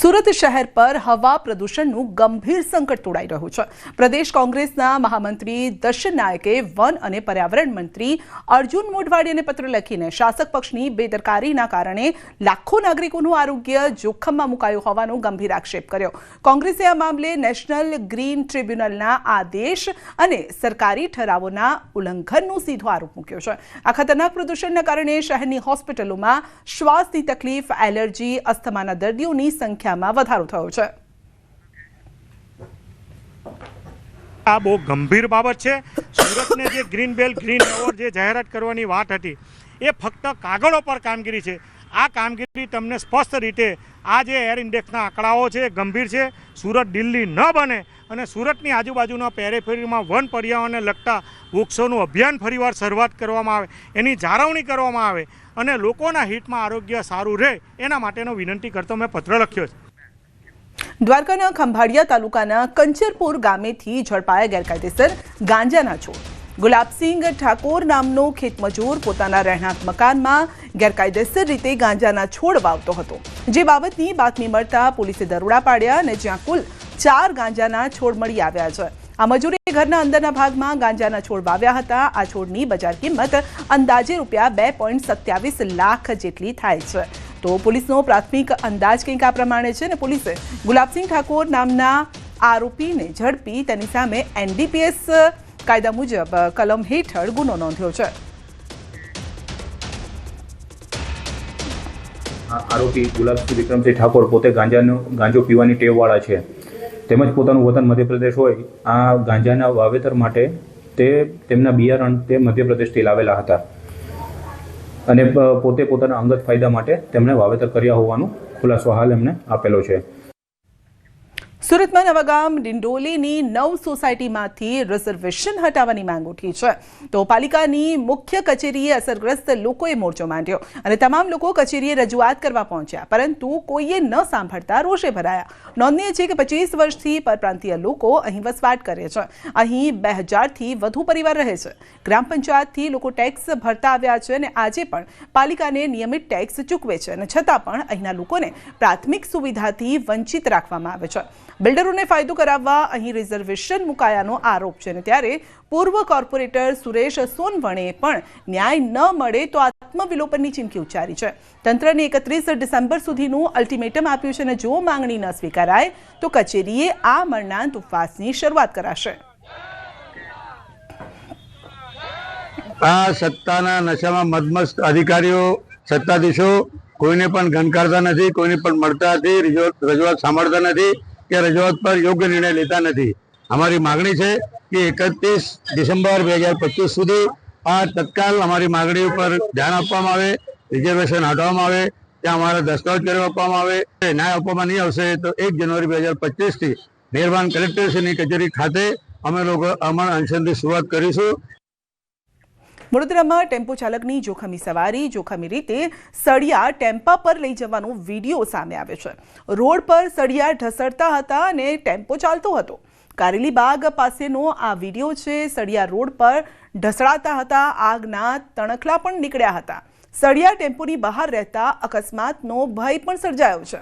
સુરત શહેર પર હવા પ્રદૂષણનું ગંભીર સંકટ તોડાઈ રહ્યું છે। પ્રદેશ કોંગ્રેસના મહામંત્રી દર્શન નાયકે વન અને પર્યાવરણ મંત્રી અર્જુન મોઢવાડિયાને પત્ર લખીને શાસક પક્ષની બેદરકારીના કારણે લાખો નાગરિકોનું આરોગ્ય જોખમમાં મુકાયું હોવાનો ગંભીર આક્ષેપ કર્યો। કોંગ્રેસે આ મામલે નેશનલ ગ્રીન ટ્રિબ્યુનલના આદેશ અને સરકારી ઠરાવોના ઉલ્લંઘનનો સીધો આરોપ મૂક્યો છે। આ ખતરનાક પ્રદૂષણના કારણે શહેરની હોસ્પિટલોમાં શ્વાસની તકલીફ, એલર્જી, અસ્થમાના દર્દીઓની સંખ્યામાં વધારો થયો છે। આ બહુ ગંભીર બાબત છે। સુરતને જે ગ્રીન બેલ્ટ, ગ્રીન એવોર્ડ જે જાહેરાત કરવાની વાત હતી એ ફક્ત કાગળો પર કામગીરી છે। આ કામગીરી તમને સ્પષ્ટ રીતે આ જે એર ઇન્ડેક્સના આંકડાઓ છે ગંભીર છે। સુરત દિલ્હી ન બને અને સુરતની આજુબાજુના પેરેફેરીમાં વન પર્યાવરણને લગતા વૃક્ષોનું અભિયાન ફરીવાર શરૂઆત કરવામાં આવે, એની જાળવણી કરવામાં આવે અને લોકોના હિતમાં આરોગ્ય સારું રહે એના માટેનો વિનંતી કરતો મેં પત્ર લખ્યો છે। દ્વારકાના ખંભાળિયા તાલુકાના કંચરપુર ગામેથી ઝડપાયા ગેરકાયદેસર ગાંજાના છોડ। ગુલાબસિંહ ઠાકોર નામનો ખેતમજૂર પોતાના રહેણાંક મકાનમાં ગેરકાયદેસર રીતે ગાંજાના છોડ વાવતો હતો, જે બાબતની બાતમી મળતા પોલીસે દરોડા પાડ્યા અને જ્યાં કુલ 4 ગાંજાના છોડ મળી આવ્યા છે। આ મજૂરે ઘરના અંદરના ભાગમાં ગાંજાના છોડ વાવ્યા હતા। આ છોડની બજાર કિંમત અંદાજે ₹2.27 લાખ જેટલી થાય છે। તો પોલીસનો પ્રાથમિક અંદાજ કંઈક આ પ્રમાણે છે અને પોલીસે ગુલાબસિંહ ઠાકોર નામના આરોપીને ઝડપી તેની સામે NDPS કાયદા મુજબ કલમ હેઠળ ગુનો નોંધ્યો છે। આરોપી ગુલાબસિંહ વિક્રમસિંહ ઠાકોર પોતે ગાંજો પીવાની ટેવવાળા છે, તેમજ પોતાનું વતન મધ્યપ્રદેશ હોય આ ગાંજાના વાવેતર માટે તેમના બિયારણ તે મધ્યપ્રદેશથી લાવેલા હતા અને પોતે પોતાના અંગત ફાયદા માટે તેમણે વાવેતર કર્યા હોવાનો ખુલાસો હાલ એમને આપેલો છે। સુરતમાં નવાગામ ડિંડોલીની 9 સોસાયટીમાંથી રિઝર્વેશન હટાવવાની માંગ ઉઠી છે। તો પાલિકાની મુખ્ય કચેરીએ અસરગ્રસ્ત લોકોએ મોરચો માંડ્યો અને તમામ લોકો કચેરીએ રજૂઆત કરવા પહોંચ્યા, પરંતુ કોઈએ ન સાંભળતા રોષે ભરાયા। નોંધનીય છે કે 25 વર્ષથી પરપ્રાંતીય લોકો અહીં વસવાટ કરે છે। અહીં 2000થી વધુ પરિવાર રહે છે। ગ્રામ પંચાયતથી લોકો ટેક્સ ભરતા આવ્યા છે અને આજે પણ પાલિકાને નિયમિત ટેક્સ ચૂકવે છે અને છતાં પણ અહીંના લોકોને પ્રાથમિક સુવિધાથી વંચિત રાખવામાં આવે છે। બિલ્ડરોને ફાયદો કરાવવા અહીં રિઝર્વેશન મુકાયાનો આરોપ છે અને ત્યારે પૂર્વ કોર્પોરેટર સુરેશ સોનવણે પણ ન્યાય ન મળે તો આત્મવિલોપનની ચીમકી ઉચ્ચારી છે। તંત્રને 31 ડિસેમ્બર સુધીનું અલ્ટિમેટમ આપ્યું છે અને જો માંગણી ન સ્વીકારાય તો કચેરીએ આ મરણાંત ઉપવાસની શરૂઆત કરાશે। આ સત્તાના નશામાં મદમસ્ત અધિકારીઓ, સત્તાધીશો કોઈને પણ ગણકારતા નથી, કોઈને પણ મળતા નથી, રજૂઆત સાંભળતા નથી કે રજૂઆત પર યોગ્ય નિર્ણય લેતા નથી। અમારી માગણી છે કે 31 ડિસેમ્બર 2025 સુધી આ તત્કાલ અમારી માગણી ઉપર ધ્યાન આપવામાં આવે, રિઝર્વેશન હટાવવામાં આવે, ત્યાં અમારા દસ્તાવેજ કરી આપવામાં આવે। ન્યાય આપવામાં નહીં આવશે તો 1 જાન્યુઆરી 2025થી મહેરબાન કલેક્ટરશ્રીની કચેરી ખાતે અમે લોકો અમણ અનશનની શરૂઆત કરીશું। વડોદરામાં ટેમ્પો ચાલકની જોખમી સવારી, જોખમી રીતે સળિયા ટેમ્પા પર લઈ જવાનો વિડીયો સામે આવ્યો છે। રોડ પર સળિયા ઢસડતા હતા અને ટેમ્પો ચાલતો હતો। કારેલીબાગ પાસેનો આ વિડીયો છે। સળિયા રોડ પર ઢસડાતા હતા, આગના તણખલા પણ નીકળ્યા હતા। સળિયા ટેમ્પોની બહાર રહેતા અકસ્માતનો ભય પણ સર્જાયો છે।